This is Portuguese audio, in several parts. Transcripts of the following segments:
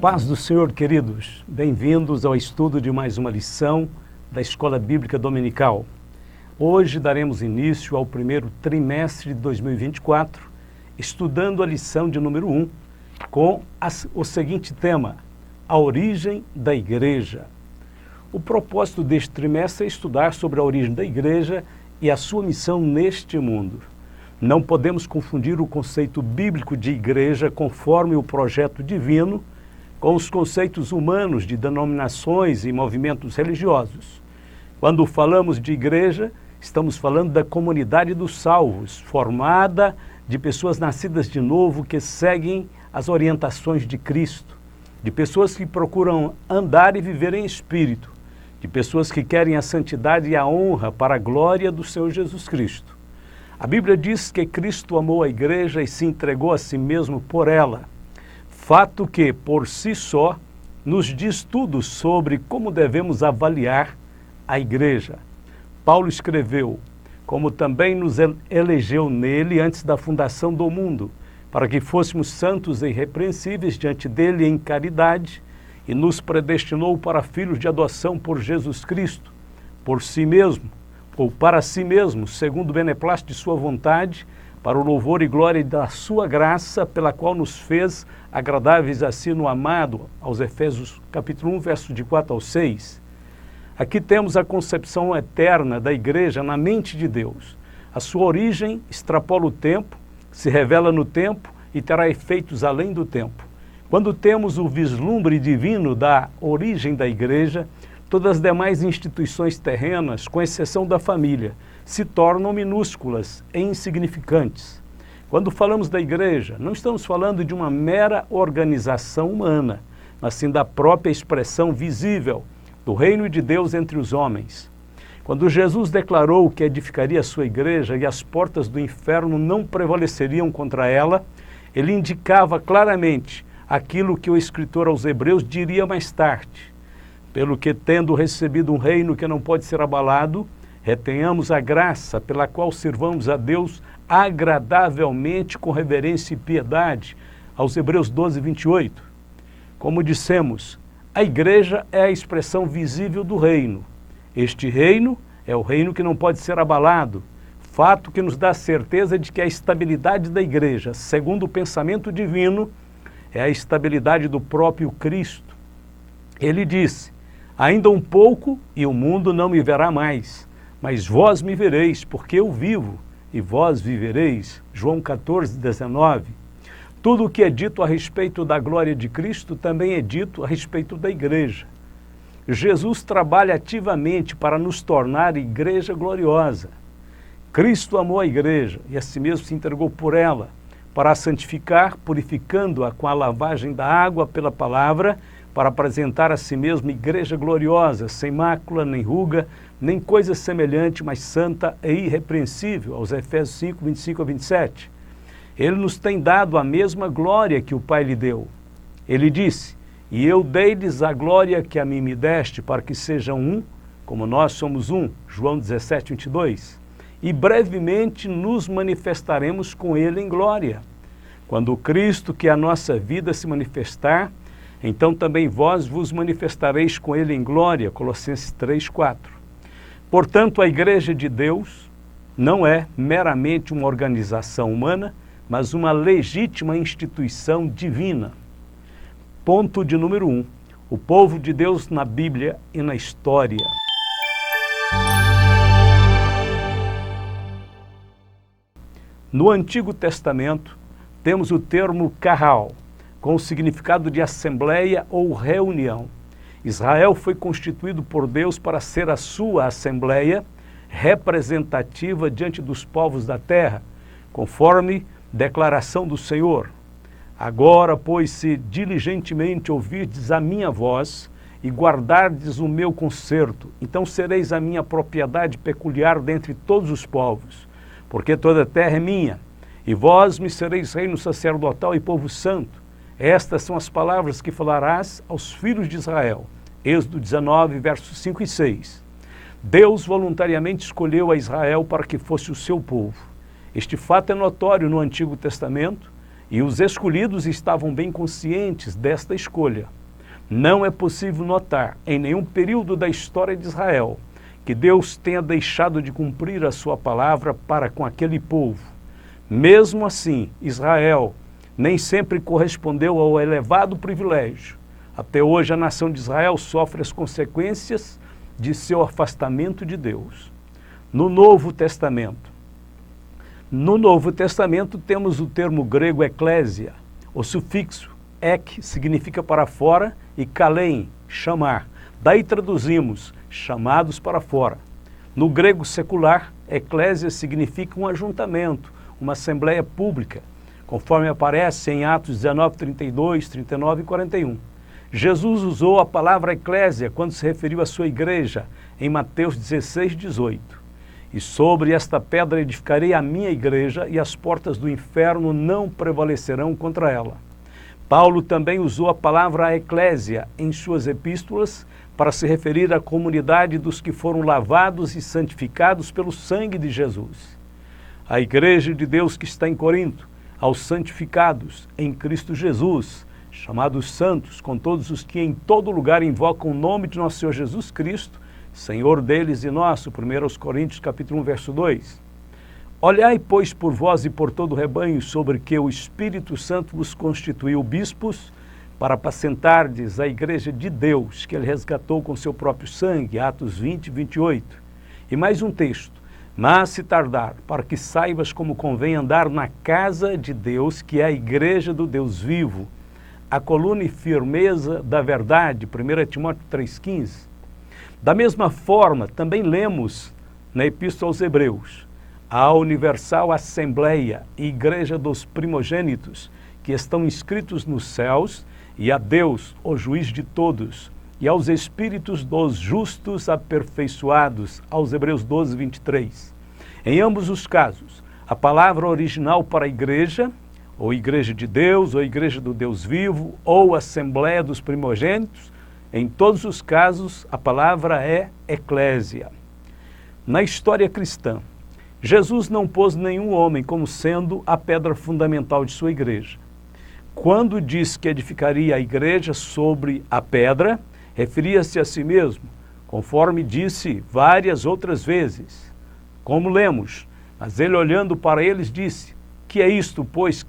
paz do Senhor, queridos. Bem-vindos ao estudo de mais uma lição da Escola Bíblica Dominical. Hoje daremos início ao primeiro trimestre de 2024, estudando a lição de número 1, com o seguinte tema: a origem da igreja. O propósito deste trimestre é estudar sobre a origem da igreja e a sua missão neste mundo. Não podemos confundir o conceito bíblico de igreja conforme o projeto divino com os conceitos humanos de denominações e movimentos religiosos. Quando falamos de igreja, estamos falando da comunidade dos salvos, formada de pessoas nascidas de novo que seguem as orientações de Cristo, de pessoas que procuram andar e viver em espírito, de pessoas que querem a santidade e a honra para a glória do Senhor Jesus Cristo. A Bíblia diz que Cristo amou a igreja e se entregou a si mesmo por ela, fato que, por si só, nos diz tudo sobre como devemos avaliar a igreja. Paulo escreveu: como também nos elegeu nele antes da fundação do mundo, para que fôssemos santos e irrepreensíveis diante dele em caridade, e nos predestinou para filhos de adoção por Jesus Cristo, por si mesmo, ou para si mesmo, segundo o beneplácito de sua vontade, para o louvor e glória da sua graça, pela qual nos fez agradáveis a si no amado, aos Efésios capítulo 1, versos de 4 ao 6. Aqui temos a concepção eterna da igreja na mente de Deus. A sua origem extrapola o tempo, se revela no tempo e terá efeitos além do tempo. Quando temos o vislumbre divino da origem da igreja, todas as demais instituições terrenas, com exceção da família, se tornam minúsculas e insignificantes. Quando falamos da igreja, não estamos falando de uma mera organização humana, mas sim da própria expressão visível do reino de Deus entre os homens. Quando Jesus declarou que edificaria a sua igreja e as portas do inferno não prevaleceriam contra ela, ele indicava claramente aquilo que o escritor aos Hebreus diria mais tarde: pelo que, tendo recebido um reino que não pode ser abalado, retenhamos a graça pela qual sirvamos a Deus agradavelmente com reverência e piedade, aos Hebreus 12, 28. Como dissemos, a igreja é a expressão visível do reino. Este reino é o reino que não pode ser abalado, fato que nos dá a certeza de que a estabilidade da igreja, segundo o pensamento divino, é a estabilidade do próprio Cristo. Ele disse: ainda um pouco e o mundo não me verá mais, mas vós me vereis, porque eu vivo, e vós vivereis. João 14, 19. Tudo o que é dito a respeito da glória de Cristo também é dito a respeito da igreja. Jesus trabalha ativamente para nos tornar igreja gloriosa. Cristo amou a igreja e a si mesmo se entregou por ela, para a santificar, purificando-a com a lavagem da água pela palavra, para apresentar a si mesmo igreja gloriosa, sem mácula, nem ruga, nem coisa semelhante, mas santa e irrepreensível, aos Efésios 5, 25 a 27. Ele nos tem dado a mesma glória que o Pai lhe deu. Ele disse: e eu dei-lhes a glória que a mim me deste, para que sejam um, como nós somos um, João 17, 22. E brevemente nos manifestaremos com ele em glória. Quando o Cristo, que é a nossa vida, se manifestar, então também vós vos manifestareis com ele em glória, Colossenses 3, 4. Portanto, a igreja de Deus não é meramente uma organização humana, mas uma legítima instituição divina. Ponto de número 1. O povo de Deus na Bíblia e na história. No Antigo Testamento, temos o termo Kahal, com o significado de assembleia ou reunião. Israel foi constituído por Deus para ser a sua assembleia representativa diante dos povos da terra, conforme declaração do Senhor. Agora, pois, se diligentemente ouvirdes a minha voz e guardardes o meu concerto, então sereis a minha propriedade peculiar dentre todos os povos, porque toda a terra é minha, e vós me sereis reino sacerdotal e povo santo. Estas são as palavras que falarás aos filhos de Israel. Êxodo 19, versos 5 e 6. Deus voluntariamente escolheu a Israel para que fosse o seu povo. Este fato é notório no Antigo Testamento e os escolhidos estavam bem conscientes desta escolha. Não é possível notar, em nenhum período da história de Israel, que Deus tenha deixado de cumprir a sua palavra para com aquele povo. Mesmo assim, Israel nem sempre correspondeu ao elevado privilégio. Até hoje, a nação de Israel sofre as consequências de seu afastamento de Deus. No Novo Testamento temos o termo grego eclésia. O sufixo ek significa para fora e kalein, chamar. Daí traduzimos chamados para fora. No grego secular, eclésia significa um ajuntamento, uma assembleia pública, conforme aparece em Atos 19, 32, 39 e 41. Jesus usou a palavra eclésia quando se referiu à sua igreja, em Mateus 16, 18. E sobre esta pedra edificarei a minha igreja, e as portas do inferno não prevalecerão contra ela. Paulo também usou a palavra eclésia em suas epístolas para se referir à comunidade dos que foram lavados e santificados pelo sangue de Jesus. A igreja de Deus que está em Corinto, aos santificados em Cristo Jesus, chamados santos, com todos os que em todo lugar invocam o nome de nosso Senhor Jesus Cristo, Senhor deles e nosso, 1 Coríntios capítulo 1, verso 2. Olhai, pois, por vós e por todo o rebanho, sobre que o Espírito Santo vos constituiu bispos, para apacentardes a igreja de Deus, que ele resgatou com seu próprio sangue, Atos 20, 28. E mais um texto: mas se tardar, para que saibas como convém andar na casa de Deus, que é a igreja do Deus vivo, a coluna e firmeza da verdade, 1 Timóteo 3,15. Da mesma forma, também lemos na Epístola aos Hebreus: a universal assembleia e igreja dos primogênitos, que estão inscritos nos céus, e a Deus, o juiz de todos, e aos espíritos dos justos aperfeiçoados, aos Hebreus 12, 23. Em ambos os casos, a palavra original para a igreja, ou igreja de Deus, ou igreja do Deus vivo, ou assembleia dos primogênitos, em todos os casos, a palavra é eclésia. Na história cristã, Jesus não pôs nenhum homem como sendo a pedra fundamental de sua igreja. Quando disse que edificaria a igreja sobre a pedra, referia-se a si mesmo, conforme disse várias outras vezes. Como lemos, mas ele olhando para eles disse: que é isto, pois,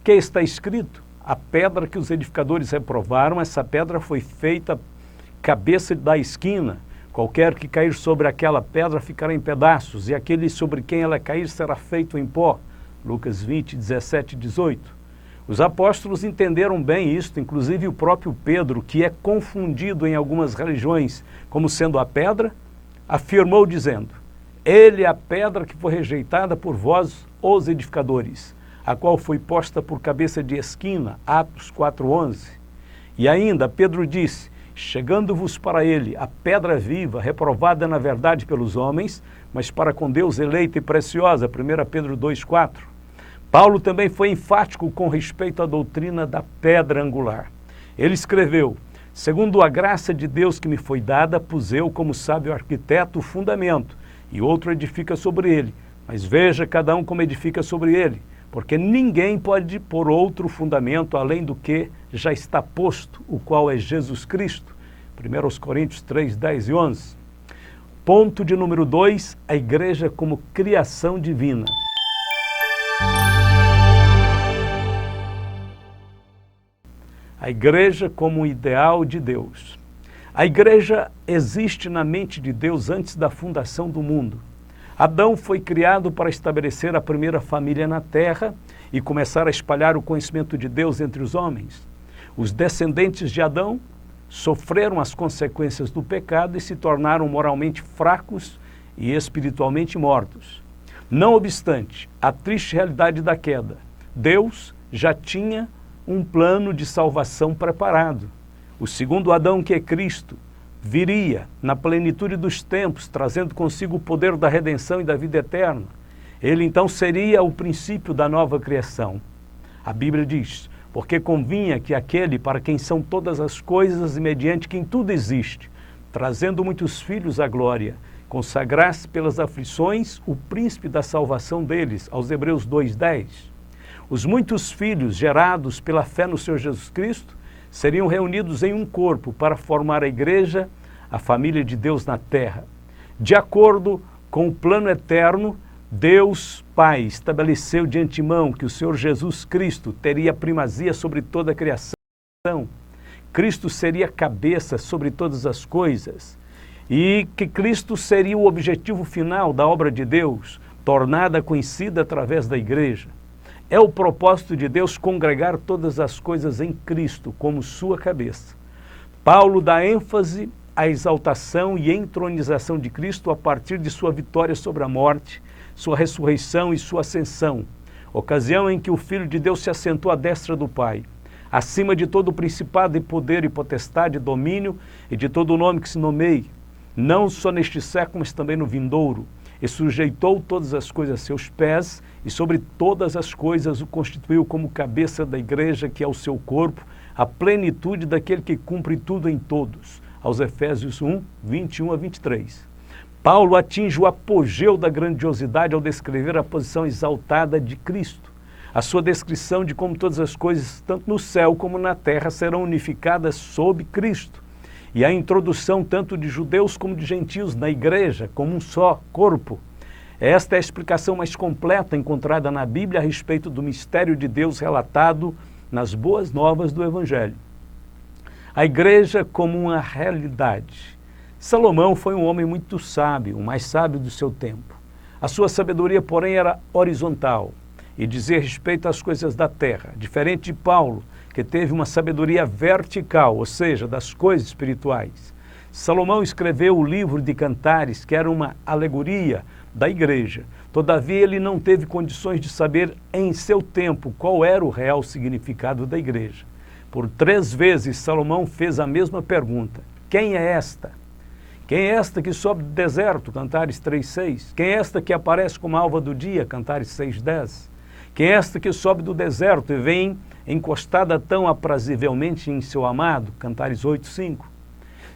que está escrito? A pedra que os edificadores reprovaram, essa pedra foi feita cabeça da esquina. Qualquer que cair sobre aquela pedra ficará em pedaços, e aquele sobre quem ela cair será feito em pó. Lucas 20, 17 e 18. Os apóstolos entenderam bem isto, inclusive o próprio Pedro, que é confundido em algumas religiões como sendo a pedra, afirmou dizendo: ele é a pedra que foi rejeitada por vós, os edificadores, a qual foi posta por cabeça de esquina, Atos 4:11. E ainda Pedro disse: chegando-vos para ele a pedra viva, reprovada na verdade pelos homens, mas para com Deus eleita e preciosa, 1 Pedro 2:4. Paulo também foi enfático com respeito à doutrina da pedra angular. Ele escreveu: segundo a graça de Deus que me foi dada, pus eu como sábio arquiteto o fundamento, e outro edifica sobre ele. Mas veja cada um como edifica sobre ele, porque ninguém pode pôr outro fundamento além do que já está posto, o qual é Jesus Cristo. 1 Coríntios 3, 10 e 11. Ponto de número 2, a igreja como criação divina. A igreja como ideal de Deus. A igreja existe na mente de Deus antes da fundação do mundo. Adão foi criado para estabelecer a primeira família na terra e começar a espalhar o conhecimento de Deus entre os homens. Os descendentes de Adão sofreram as consequências do pecado e se tornaram moralmente fracos e espiritualmente mortos. Não obstante a triste realidade da queda, Deus já tinha um plano de salvação preparado. O segundo Adão, que é Cristo, viria na plenitude dos tempos, trazendo consigo o poder da redenção e da vida eterna. Ele então seria o princípio da nova criação. A Bíblia diz: porque convinha que aquele para quem são todas as coisas e mediante quem tudo existe, trazendo muitos filhos à glória, consagrasse pelas aflições o príncipe da salvação deles, aos Hebreus 2:10. Os muitos filhos gerados pela fé no Senhor Jesus Cristo seriam reunidos em um corpo para formar a igreja, a família de Deus na terra. De acordo com o plano eterno, Deus Pai estabeleceu de antemão que o Senhor Jesus Cristo teria primazia sobre toda a criação. Cristo seria cabeça sobre todas as coisas e que Cristo seria o objetivo final da obra de Deus, tornada conhecida através da igreja. É o propósito de Deus congregar todas as coisas em Cristo como sua cabeça. Paulo dá ênfase à exaltação e entronização de Cristo a partir de sua vitória sobre a morte, sua ressurreição e sua ascensão, ocasião em que o Filho de Deus se assentou à destra do Pai, acima de todo principado e poder e potestade, domínio e de todo nome que se nomeie, não só neste século, mas também no vindouro, e sujeitou todas as coisas a seus pés, e sobre todas as coisas o constituiu como cabeça da igreja, que é o seu corpo, a plenitude daquele que cumpre tudo em todos. Aos Efésios 1, 21 a 23. Paulo atinge o apogeu da grandiosidade ao descrever a posição exaltada de Cristo. A sua descrição de como todas as coisas, tanto no céu como na terra, serão unificadas sob Cristo. E a introdução tanto de judeus como de gentios na igreja, como um só corpo. Esta é a explicação mais completa encontrada na Bíblia a respeito do mistério de Deus relatado nas boas novas do Evangelho. A igreja como uma realidade. Salomão foi um homem muito sábio, o mais sábio do seu tempo. A sua sabedoria, porém, era horizontal e dizia respeito às coisas da terra, diferente de Paulo, que teve uma sabedoria vertical, ou seja, das coisas espirituais. Salomão escreveu o livro de Cantares, que era uma alegoria da igreja. Todavia, ele não teve condições de saber em seu tempo qual era o real significado da igreja. Por 3 vezes, Salomão fez a mesma pergunta: quem é esta? Quem é esta que sobe do deserto? Cantares 3:6. Quem é esta que aparece como alva do dia? Cantares 6:10. Quem é esta que sobe do deserto e vem encostada tão aprazivelmente em seu amado? Cantares 8:5.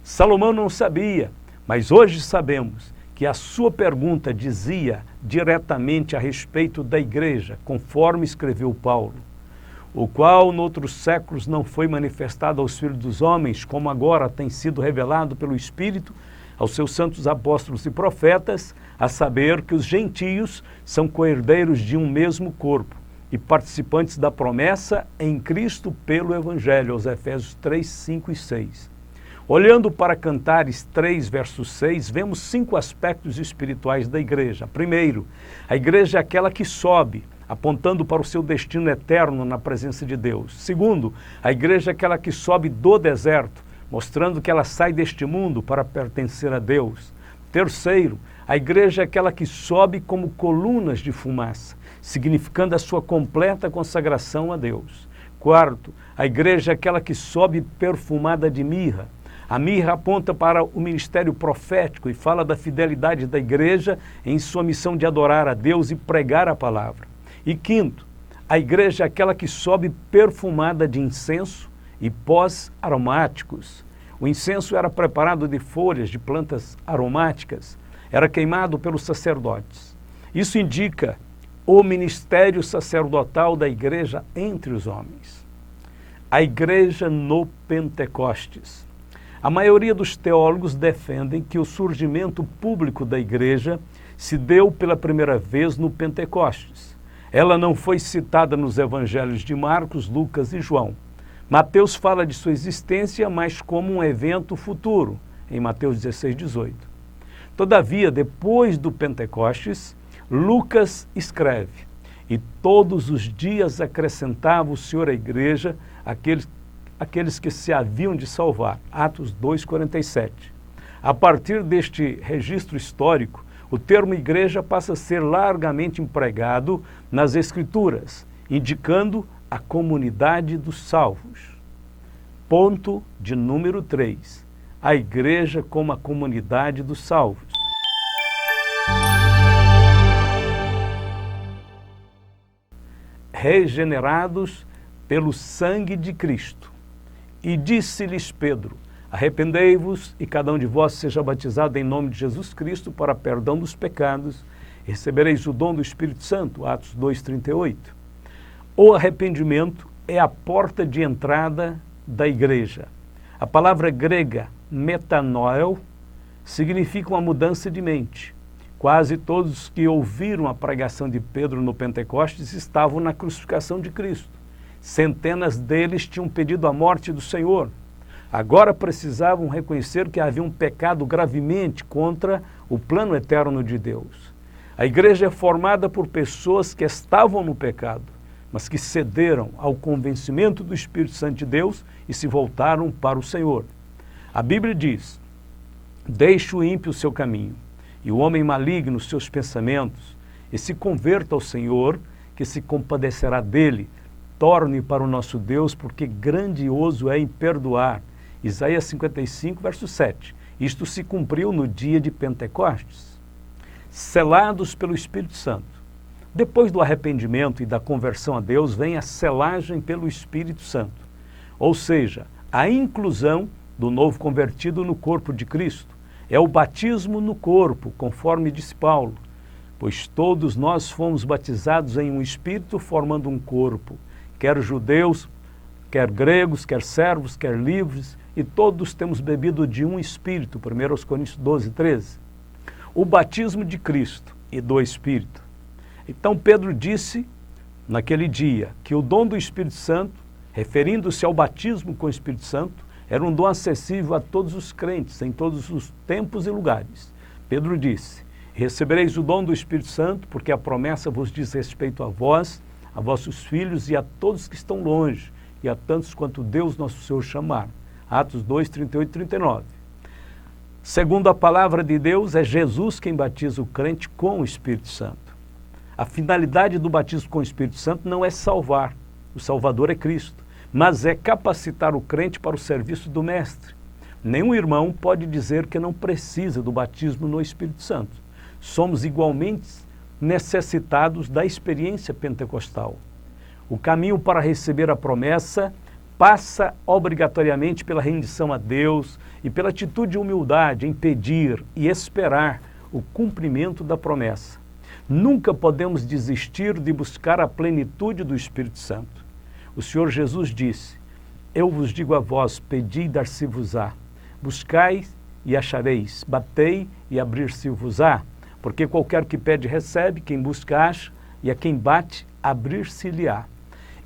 Salomão não sabia, mas hoje sabemos que a sua pergunta dizia diretamente a respeito da igreja, conforme escreveu Paulo, o qual noutros séculos não foi manifestado aos filhos dos homens, como agora tem sido revelado pelo Espírito aos seus santos apóstolos e profetas, a saber que os gentios são coerdeiros de um mesmo corpo e participantes da promessa em Cristo pelo Evangelho, aos Efésios 3, 5 e 6. Olhando para Cantares 3, verso 6, vemos 5 aspectos espirituais da igreja. Primeiro, a igreja é aquela que sobe, apontando para o seu destino eterno na presença de Deus. Segundo, a igreja é aquela que sobe do deserto, mostrando que ela sai deste mundo para pertencer a Deus. Terceiro, a igreja é aquela que sobe como colunas de fumaça, significando a sua completa consagração a Deus. Quarto, a igreja é aquela que sobe perfumada de mirra. A mirra aponta para o ministério profético e fala da fidelidade da igreja em sua missão de adorar a Deus e pregar a palavra. E quinto, a igreja é aquela que sobe perfumada de incenso e pós aromáticos. O incenso era preparado de folhas de plantas aromáticas, era queimado pelos sacerdotes. Isso indica o ministério sacerdotal da igreja entre os homens. A igreja no Pentecostes. A maioria dos teólogos defendem que o surgimento público da igreja se deu pela primeira vez no Pentecostes. Ela não foi citada nos evangelhos de Marcos, Lucas e João. Mateus fala de sua existência, mas como um evento futuro, em Mateus 16, 18. Todavia, depois do Pentecostes, Lucas escreve: e todos os dias acrescentava o Senhor à igreja aqueles que se haviam de salvar. Atos 2,47. A partir deste registro histórico, o termo igreja passa a ser largamente empregado nas Escrituras, indicando a comunidade dos salvos. Ponto de número 3. A igreja como a comunidade dos salvos. Regenerados pelo sangue de Cristo. E disse-lhes Pedro: arrependei-vos e cada um de vós seja batizado em nome de Jesus Cristo para perdão dos pecados, e recebereis o dom do Espírito Santo. Atos 2,38. O arrependimento é a porta de entrada da igreja. A palavra grega metanoel significa uma mudança de mente. Quase todos que ouviram a pregação de Pedro no Pentecostes estavam na crucificação de Cristo. Centenas deles tinham pedido a morte do Senhor. Agora precisavam reconhecer que havia um pecado gravemente contra o plano eterno de Deus. A igreja é formada por pessoas que estavam no pecado, mas que cederam ao convencimento do Espírito Santo de Deus e se voltaram para o Senhor. A Bíblia diz: deixe o ímpio o seu caminho, e o homem maligno os seus pensamentos, e se converta ao Senhor, que se compadecerá dele. Torne para o nosso Deus, porque grandioso é em perdoar. Isaías 55, verso 7. Isto se cumpriu no dia de Pentecostes. Selados pelo Espírito Santo. Depois do arrependimento e da conversão a Deus, vem a selagem pelo Espírito Santo. Ou seja, a inclusão do novo convertido no corpo de Cristo. É o batismo no corpo, conforme disse Paulo. Pois todos nós fomos batizados em um Espírito, formando um corpo. Quer judeus, quer gregos, quer servos, quer livres, e todos temos bebido de um Espírito, 1 Coríntios 12, 13. O batismo de Cristo e do Espírito. Então Pedro disse, naquele dia, que o dom do Espírito Santo, referindo-se ao batismo com o Espírito Santo, era um dom acessível a todos os crentes, em todos os tempos e lugares. Pedro disse: recebereis o dom do Espírito Santo, porque a promessa vos diz respeito a vós, a vossos filhos e a todos que estão longe, e a tantos quanto Deus nosso Senhor chamar. Atos 2, 38 e 39. Segundo a palavra de Deus, é Jesus quem batiza o crente com o Espírito Santo. A finalidade do batismo com o Espírito Santo não é salvar, o Salvador é Cristo, mas é capacitar o crente para o serviço do Mestre. Nenhum irmão pode dizer que não precisa do batismo no Espírito Santo. Somos igualmente necessitados da experiência pentecostal. O caminho para receber a promessa passa obrigatoriamente pela rendição a Deus e pela atitude de humildade em pedir e esperar o cumprimento da promessa. Nunca podemos desistir de buscar a plenitude do Espírito Santo. O Senhor Jesus disse: eu vos digo a vós, pedi e dar-se-vos-á, buscai e achareis, batei e abrir-se-vos-á, porque qualquer que pede recebe, quem busca acha, e a quem bate abrir-se-lhe-á.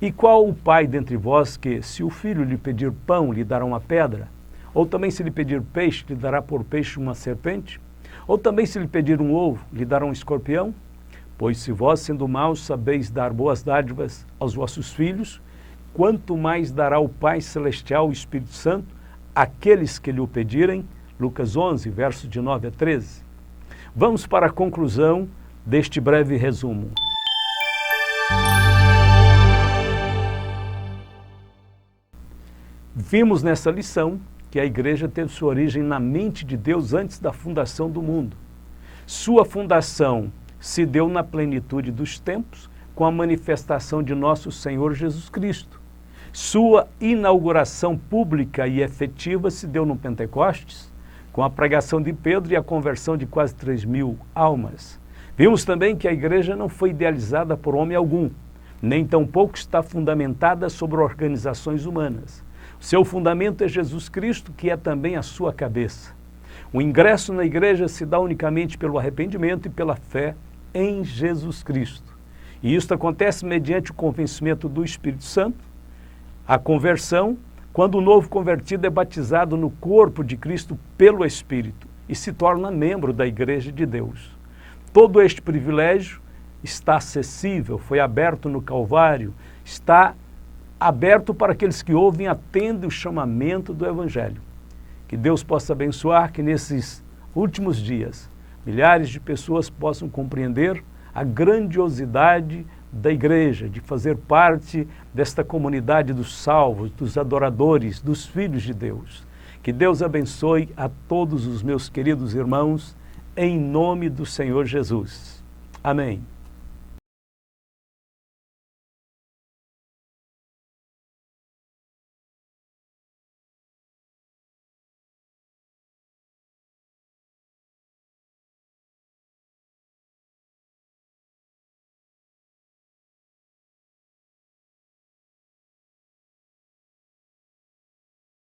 E qual o pai dentre vós que, se o filho lhe pedir pão, lhe dará uma pedra? Ou também se lhe pedir peixe, lhe dará por peixe uma serpente? Ou também se lhe pedir um ovo, lhe dará um escorpião? Pois se vós, sendo maus, sabeis dar boas dádivas aos vossos filhos, quanto mais dará o Pai Celestial, o Espírito Santo, àqueles que lhe o pedirem? Lucas 11, versos de 9 a 13. Vamos para a conclusão deste breve resumo. Vimos nessa lição que a igreja teve sua origem na mente de Deus antes da fundação do mundo. Sua fundação se deu na plenitude dos tempos, com a manifestação de nosso Senhor Jesus Cristo. Sua inauguração pública e efetiva se deu no Pentecostes, com a pregação de Pedro e a conversão de quase 3.000 almas. Vimos também que a igreja não foi idealizada por homem algum, nem tampouco está fundamentada sobre organizações humanas. Seu fundamento é Jesus Cristo, que é também a sua cabeça. O ingresso na igreja se dá unicamente pelo arrependimento e pela fé em Jesus Cristo. E isso acontece mediante o convencimento do Espírito Santo, a conversão, quando o novo convertido é batizado no corpo de Cristo pelo Espírito e se torna membro da igreja de Deus. Todo este privilégio está acessível, foi aberto no Calvário, está aberto para aqueles que ouvem, atendem o chamamento do Evangelho. Que Deus possa abençoar, que nesses últimos dias milhares de pessoas possam compreender a grandiosidade da igreja, de fazer parte desta comunidade dos salvos, dos adoradores, dos filhos de Deus. Que Deus abençoe a todos os meus queridos irmãos, em nome do Senhor Jesus. Amém.